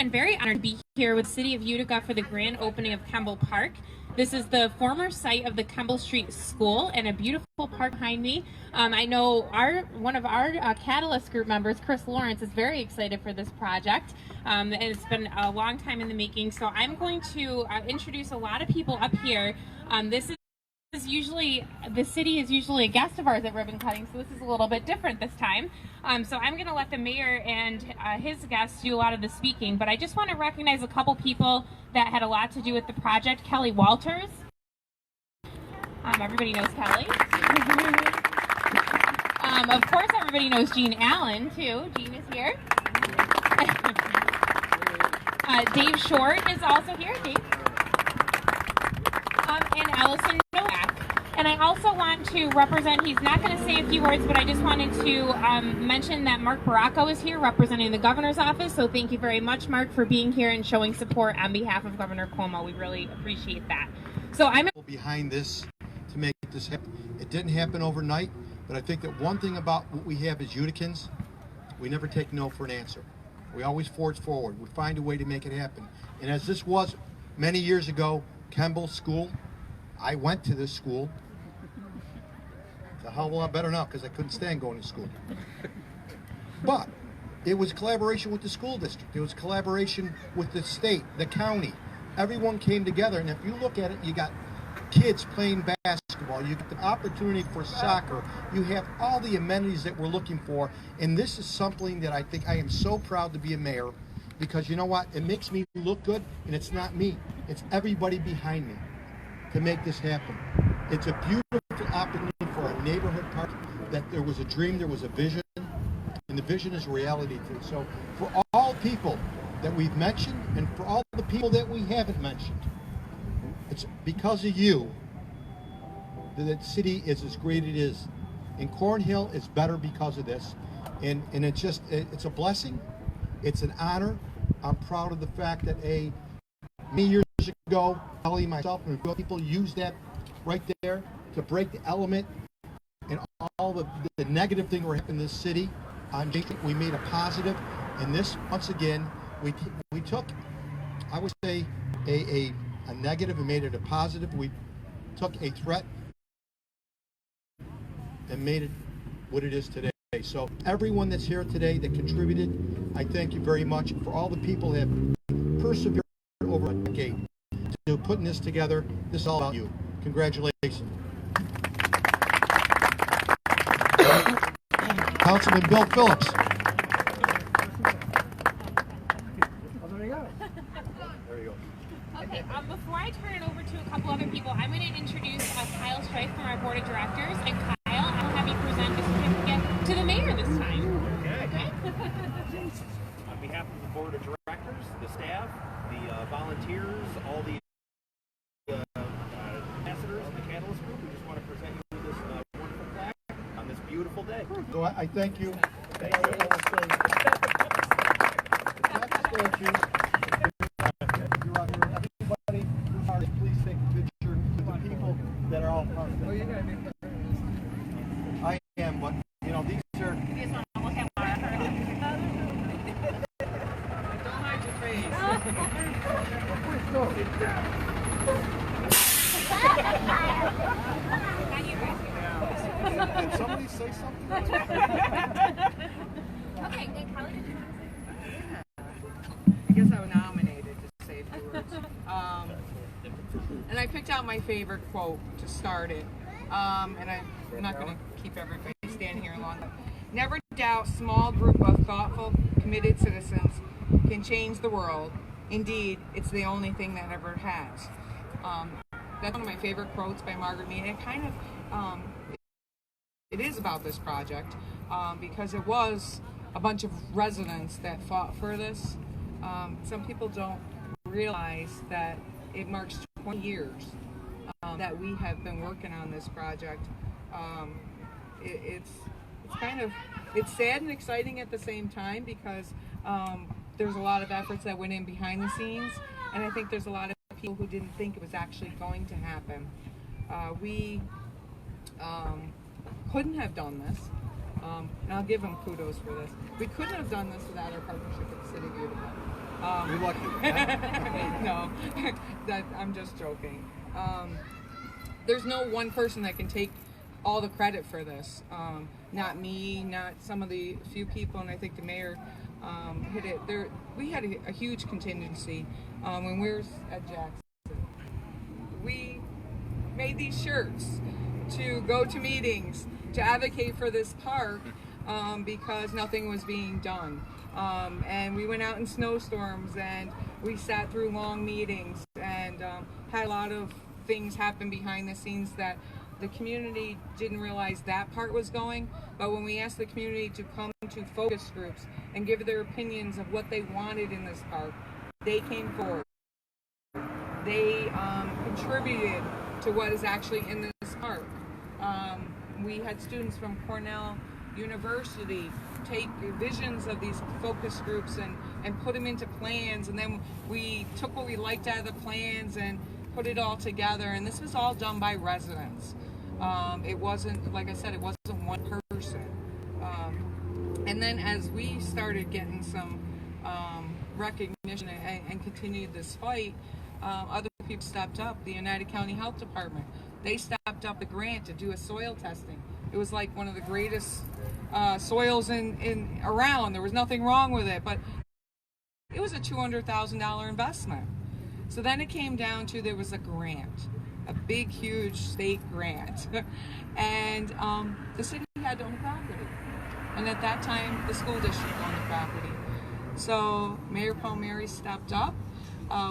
I'm very honored to be here with the City of Utica for the grand opening of Kemble Park. This is the former site of the Kemble Street School and a beautiful park behind me. I know one of our Catalyst group members, Chris Lawrence, is very excited for this project. And it's been a long time in the making. So I'm going to introduce a lot of people up here. The city is usually a guest of ours at ribbon cutting, so this is a little bit different this time. So I'm going to let the mayor and his guests do a lot of the speaking, but I just want to recognize a couple people that had a lot to do with the project. Kelly Walters. Everybody knows Kelly. Of course, everybody knows Jean Allen, too. Jean is here. Dave Short is also here. Dave. And Allison Nowak. And I also want to represent, he's not going to say a few words, but I just wanted to mention that Mark Baracco is here representing the governor's office. So thank you very much, Mark, for being here and showing support on behalf of Governor Cuomo. We really appreciate that. So I'm behind this to make this happen. It didn't happen overnight, but I think that one thing about what we have as Uticans, we never take no for an answer. We always forge forward. We find a way to make it happen. And as this was many years ago, Kemble School, I went to this school. It's a hell of a lot better now because I couldn't stand going to school. But it was collaboration with the school district. It was collaboration with the state, the county. Everyone came together, and if you look at it, you got kids playing basketball, you get the opportunity for soccer, you have all the amenities that we're looking for, and this is something that I think I am so proud to be a mayor, because you know what? It makes me look good, and it's not me. It's everybody behind me to make this happen. It's a beautiful opportunity for a neighborhood park, that there was a dream, there was a vision, and the vision is reality too. So for all people that we've mentioned, and for all the people that we haven't mentioned, it's because of you that the city is as great as it is. And Cornhill is better because of this. And it's a blessing. It's an honor. I'm proud of the fact that many years ago, Ellie, myself, and people used that right there to break the element and all the negative thing we're having in this city. We made a positive, and this, once again, we took, I would say, a negative and made it a positive. We took a threat and made it what it is today. So everyone that's here today that contributed, I thank you very much. For all the people that have persevered over a decade to putting this together, this is all about you. Congratulations. Councilman Bill Phillips. Okay, before I turn it over to a couple other people, I'm going to introduce Kyle Strife from our board of directors. And Kyle, I'll have you present the certificate to the mayor this time. Okay. On behalf of the board of directors, the staff, the volunteers, all the ambassadors of the Catalyst Group, we just want to present you with this wonderful plaque on this beautiful day. So I thank you. Thank you. Please take a picture with the people that are all part of it. I am, but you know, these are. Don't hide your face. Did somebody say something? Okay, good. Kelly, did you want to I guess I was nominated to say a few words. And I picked out my favorite quote to start it. And I'm not going to keep everybody standing here long. Never doubt small group of thoughtful, committed citizens can change the world. Indeed, it's the only thing that ever has. That's one of my favorite quotes by Margaret Mead. It kind of, it is about this project because it was a bunch of residents that fought for this. Some people don't realize that it marks 20 years that we have been working on this project. It's sad and exciting at the same time because there's a lot of efforts that went in behind the scenes, and I think there's a lot of people who didn't think it was actually going to happen. We couldn't have done this, and I'll give them kudos for this. We couldn't have done this without our partnership with the City of Utica. You're lucky. No, that I'm just joking. There's no one person that can take all the credit for this. Not me, not some of the few people, and I think the mayor hit it. We had a huge contingency when we were at Jackson. We made these shirts to go to meetings, to advocate for this park because nothing was being done. And we went out in snowstorms and we sat through long meetings and had a lot of things happen behind the scenes that the community didn't realize that part was going. But when we asked the community to come to focus groups and give their opinions of what they wanted in this park, they came forward. They contributed to what is actually in this park. We had students from Cornell University take visions of these focus groups and put them into plans, and then we took what we liked out of the plans and put it all together, and this was all done by residents. It wasn't, like I said, it wasn't one person. And then as we started getting some recognition and continued this fight, other people stepped up. The United County Health Department, they stepped up the grant to do a soil testing. It was like one of the greatest soils in around. There was nothing wrong with it, but it was a $200,000 investment. So then it came down to there was a grant, a big, huge state grant, and the city had to own the property. And at that time, the school district owned the property. So Mayor Palmieri stepped up.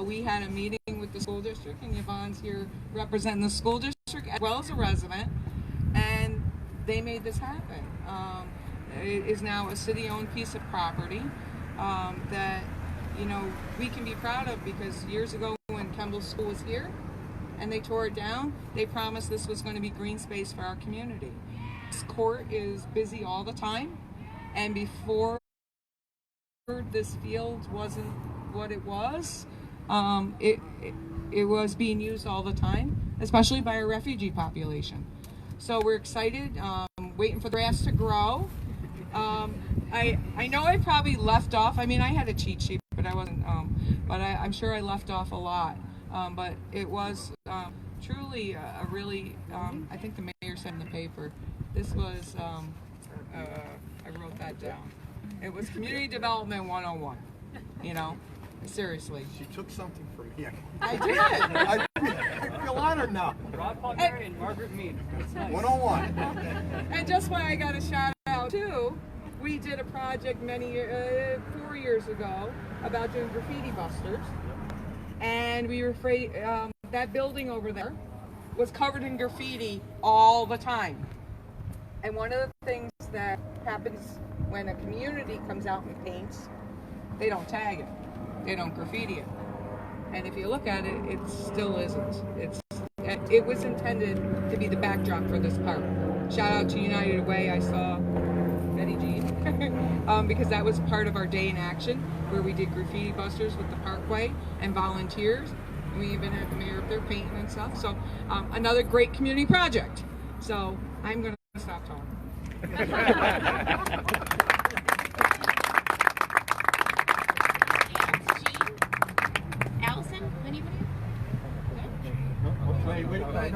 We had a meeting with the school district, and Yvonne's here representing the school district as well as a resident, and they made this happen. It is now a city-owned piece of property that, you know, we can be proud of, because years ago when Kemble School was here and they tore it down, they promised this was going to be green space for our community. This court is busy all the time, and before this field wasn't what it was, it was being used all the time, especially by our refugee population. So we're excited, waiting for the grass to grow. I know I probably left off. I mean, I had a cheat sheet, but I wasn't. But I'm sure I left off a lot. But it was truly a really. I think the mayor said in the paper. This was. I wrote that down. It was Community Development 101. You know, seriously. She took something from me. I did. I feel honored now. Rob Palmieri and Margaret Mead. Nice. 101. And just why I got a shout out too, we did a project 4 years ago about doing graffiti busters, and we were afraid that building over there was covered in graffiti all the time. And one of the things that happens when a community comes out and paints, they don't tag it, they don't graffiti it. And if you look at it, it still isn't. It was intended to be the backdrop for this park. Shout out to United Way. I saw Betty G, because that was part of our day in action, where we did graffiti busters with the parkway and volunteers. And we even had the mayor up there painting and stuff. So another great community project. So I'm going to stop talking. Allison, anybody? Wait a minute.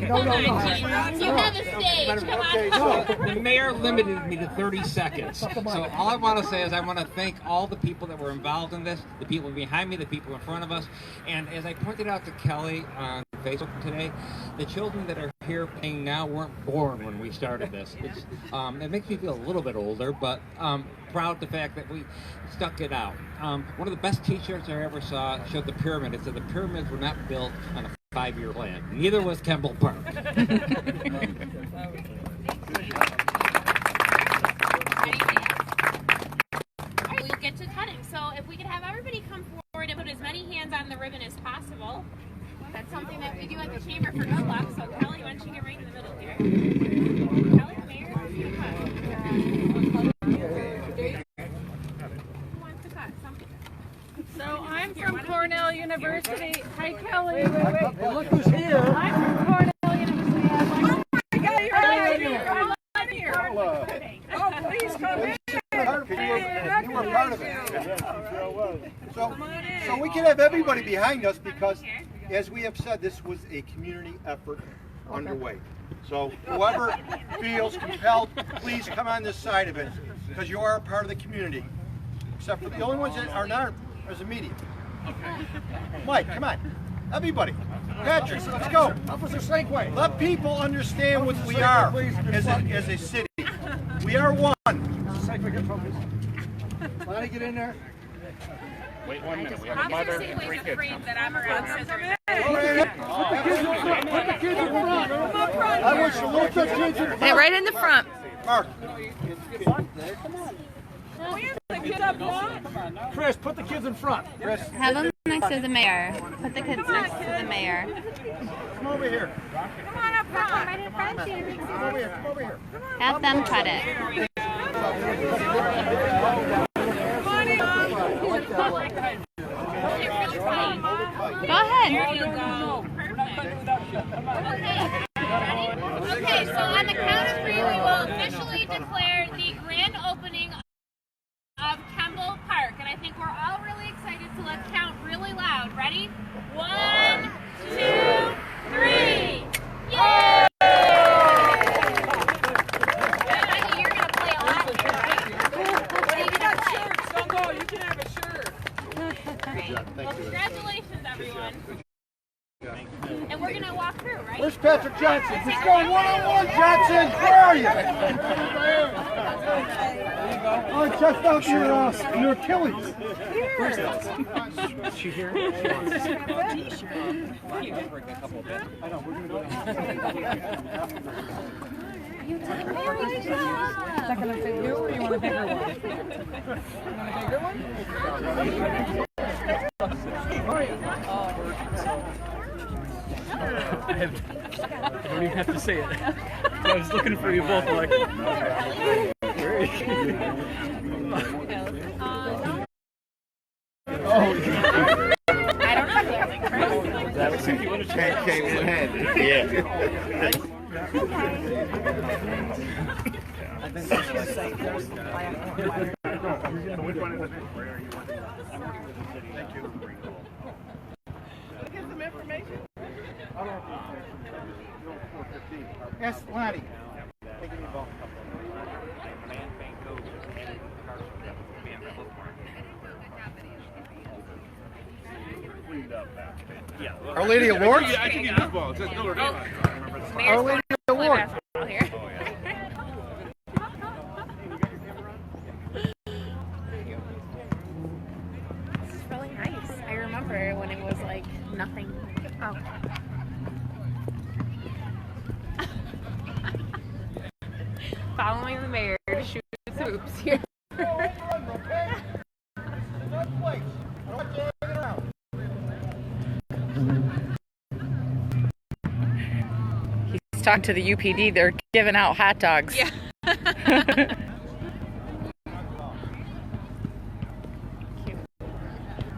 Come on, Gene. You have a stage. Come on. The mayor limited me to 30 seconds. So all I want to say is I want to thank all the people that were involved in this, the people behind me, the people in front of us. And as I pointed out to Kelly on Facebook today, the children that are here playing now weren't born when we started this. It makes me feel a little bit older, but proud of the fact that we stuck it out. One of the best t-shirts I ever saw showed the pyramid. It said the pyramids were not built on a 5-year plan. Neither was Kemble Park. We'll get to cutting. So if we could have everybody come forward and put as many hands on the ribbon as possible. That's something that we do at the chamber for good luck. So Kelly, why don't you get right in the middle here? Kelly, the mayor, who wants to cut? Something. So I'm from Cornell University. Hi, Kelly. Hey, look who's here. I'm from Cornell University. Oh my God, you're right here. I'm right here. Oh, please come in. You were part of it. So we can have everybody behind us because, as we have said, this was a community effort underway. So whoever feels compelled, please come on this side of it because you are a part of the community. Except for the only ones that are not is the media. Mike, come on. Everybody. Patrick, let's go. Officer Sankway. Let people understand what we are as a city. We are one. Sankway, get focused. Lonnie, get in there. Wait 1 minute. We have a mother and 3 kids. that I'm around scissors. Put the kids in front. I wish a little bit kids in front. Hey, right in the front. Mark. Chris, put the kids in front. Chris, Have them next to the mayor. Put the kids next to the mayor. come over here. Come on up front. Right in front. Come over here. Come over here. Have them cut it. Go ahead. There you go. Okay, so on the count of 3, we will officially declare the grand opening of Kemble Park. And I think we're all really excited, so let's count really loud. Ready? 1, 2, 3. Yay! You're going to play a lot here, right? What are you going to play? Don't go. You can have a shirt. Well, congratulations, everyone. And we're going to walk through, right? Where's Patrick Johnson? Let's go one-on-one, Johnson. Where are you? Oh, chest out your Achilles. She here? Second and fit you, or you want a bigger one? You want a bigger one? I don't even have to say it. I was looking for you both like. Where is she? I don't know. That was you want to came in handy. Yeah. Yes, Lonnie. Our Lady of Lords? I can use balls. That's no Our Lady of Lords. Here. This is really nice. I remember when it was like nothing. Oh. Following the mayor to shoot some hoops here. He's talking to the UPD. They're giving out hot dogs. Yeah. Oh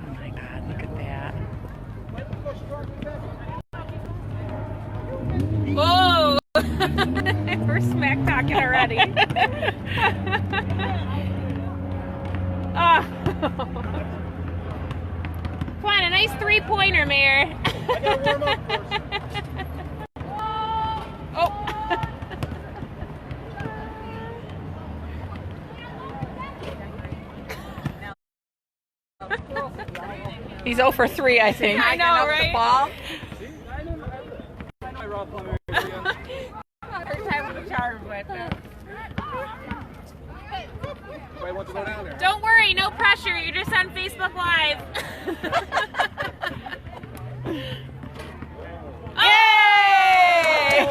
my God, look at that. Whoa! We're smack talking already. Oh. Come on, a nice 3-pointer, Mayor. Oh. He's 0 for 3, I think. I know, right? The ball. First time with a charm, but wants to go down there. don't worry, no pressure. You're just on Facebook Live. Yay!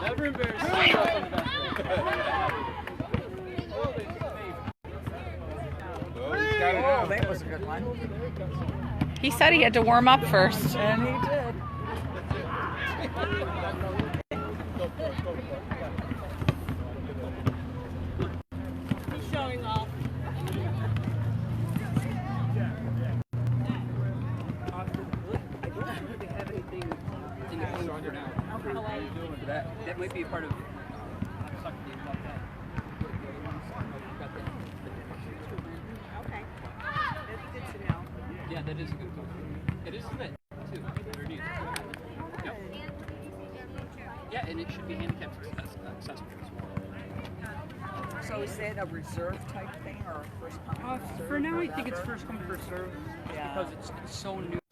Never embarrassed. Oh, that was a good one. He said he had to warm up first. And he did. He's showing off. That might be a part of. that is a good call. It is lit, too. Underneath. Yep. Yeah, and it should be handicap accessible as well. So is that a reserve type thing or a first come? For now, I think it's first come, first serve, just because it's so new.